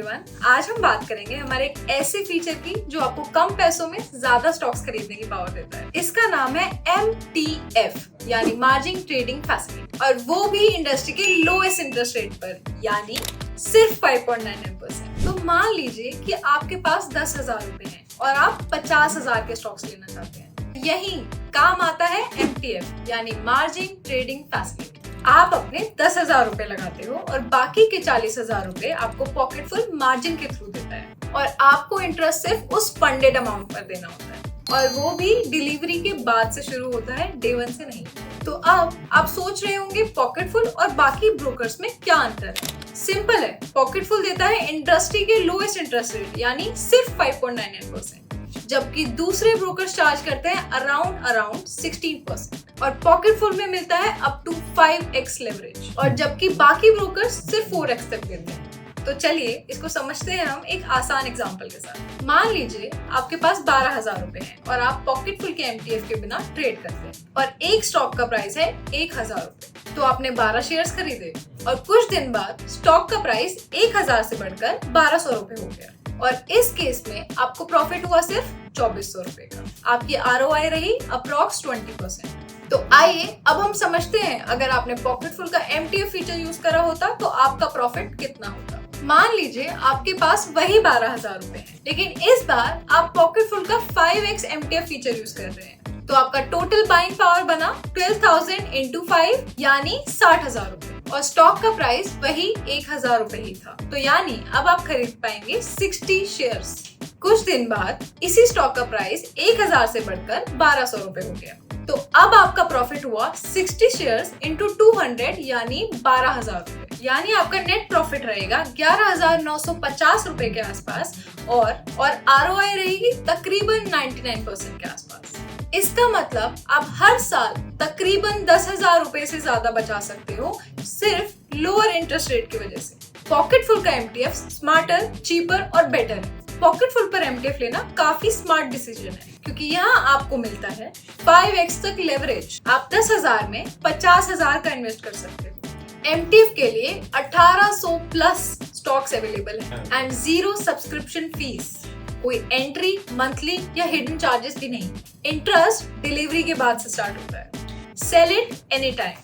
Everyone, आज हम बात करेंगे हमारे एक ऐसे फीचर की जो आपको कम पैसों में ज्यादा स्टॉक्स खरीदने की पावर देता है। इसका नाम है MTF यानी मार्जिन ट्रेडिंग फैसिलिटी, और वो भी इंडस्ट्री के लोएस्ट इंटरेस्ट रेट पर यानी सिर्फ 5.99%। तो मान लीजिए कि आपके पास 10,000 रुपए हैं और आप 50,000 के स्टॉक्स लेना चाहते हैं। यही काम आता है MTF यानी मार्जिन ट्रेडिंग फैसिलिटी। आप अपने 10,000 रुपए लगाते हो और बाकी के 40,000 रुपए आपको पॉकेट फुल मार्जिन के थ्रू देता है और आपको इंटरेस्ट सिर्फ उस फंडेड अमाउंट पर देना होता है, और वो भी डिलीवरी के बाद से शुरू होता है, डे 1 से नहीं। तो अब आप सोच रहे होंगे पॉकेट फुल और बाकी ब्रोकर्स में क्या अंतर है। सिंपल है, पॉकेट फुल देता है इंडस्ट्री के लोएस्ट इंटरेस्ट रेट यानी सिर्फ 5.99%, जबकि दूसरे ब्रोकर्स चार्ज करते हैं अराउंड 16%, और पॉकेट फुल में मिलता है अप टू 5x लेवरेज, और जबकि बाकी ब्रोकर्स सिर्फ 4x तक देते हैं। तो चलिए इसको समझते हैं हम एक आसान एग्जांपल के साथ। मान लीजिए आपके पास 12,000 रुपए हैं और आप पॉकेट फुल के MTF के बिना ट्रेड करते हैं, और एक स्टॉक का प्राइस है 1,000 रुपए। तो आपने 12 शेयर्स खरीदे और कुछ दिन बाद स्टॉक का प्राइस 1,000 से बढ़कर 1,200 रुपए हो गया, और इस केस में आपको प्रॉफिट हुआ सिर्फ 2,400 रुपए का। आपकी ROI रही अप्रॉक्स 20%। तो आइए अब हम समझते हैं अगर आपने पॉकेट फुल का MTF फीचर यूज करा होता तो आपका प्रॉफिट कितना होता। मान लीजिए आपके पास वही 12,000 रुपए हैं, लेकिन इस बार आप पॉकेट फुल का 5x MTF फीचर यूज कर रहे हैं। तो आपका टोटल बाइंग पावर बना 12,000 into 5 यानी 60,000 रुपए, और स्टॉक का प्राइस वही 1,000 रुपए ही था। तो यानी अब आप खरीद पाएंगे 60 शेयर्स। कुछ दिन बाद इसी स्टॉक का प्राइस 1,000 से बढ़कर 1,200 रुपए हो गया। तो अब आपका प्रॉफिट हुआ 60 शेयर्स इंटू 200 यानी 12,000 रुपए, यानी आपका नेट प्रॉफिट रहेगा 11,950 रुपए के आसपास, और ROI रहेगी तकरीबन 99% के आसपास। इसका मतलब आप हर साल तकरीबन 10,000 रुपए से ज्यादा बचा सकते हो सिर्फ लोअर इंटरेस्ट रेट की वजह से। पॉकेट फुल का MTF स्मार्टर, चीपर और बेटर है। पॉकेट फुल पर MTF लेना काफी स्मार्ट डिसीजन है, क्योंकि यहाँ आपको मिलता है 5x तक लेवरेज। आप 10,000 में 50,000 का इन्वेस्ट कर सकते हो। MTF के लिए 1800 प्लस स्टॉक्स अवेलेबल है एंड 0 सब्सक्रिप्शन फीस, कोई एंट्री, मंथली या हिडन चार्जेस भी नहीं। इंटरेस्ट डिलीवरी के बाद से स्टार्ट होता है। Sell it any time.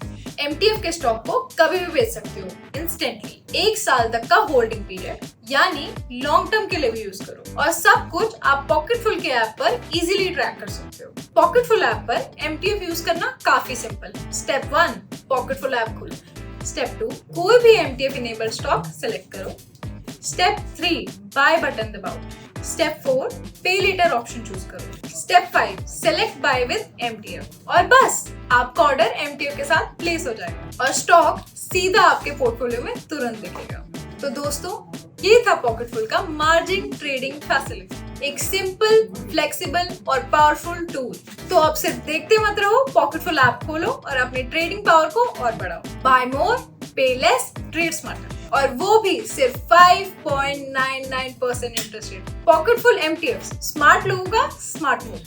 MTF के स्टॉक को कभी भी बेच सकते हो इंस्टेंटली। 1 साल तक का होल्डिंग पीरियड यानी लॉन्ग टर्म के लिए भी यूज करो, और सब कुछ आप पॉकेट फुल के ऐप पर इजीली ट्रैक कर सकते हो। पॉकेट फुल ऐप पर MTF यूज करना काफी सिंपल है। स्टेप 1, पॉकेट फुल ऐप खोलो। स्टेप 2, कोई भी MTF इनेबल स्टॉक सेलेक्ट करो। स्टेप 3, बाय बटन दबाओ। Step 4, pay later option choose करो। Step 5, select buy with MTF, और बस आपका ऑर्डर MTF के साथ प्लेस हो जाएगा और स्टॉक सीधा आपके पोर्टफोलियो में तुरंत दिखेगा। तो दोस्तों, ये था पॉकेट फुल का मार्जिन ट्रेडिंग फैसिलिटी, एक सिंपल, फ्लेक्सिबल और पावरफुल टूल। तो अब सिर्फ देखते मत रहो, पॉकेट फुल ऐप खोलो और अपनी ट्रेडिंग पावर को और बढ़ाओ। बाय मोर, पे लेस, ट्रेड स्मार्टर, और वो भी सिर्फ 5.99% interest rate. Pocket full MTF, smart लोगों का स्मार्ट मूव।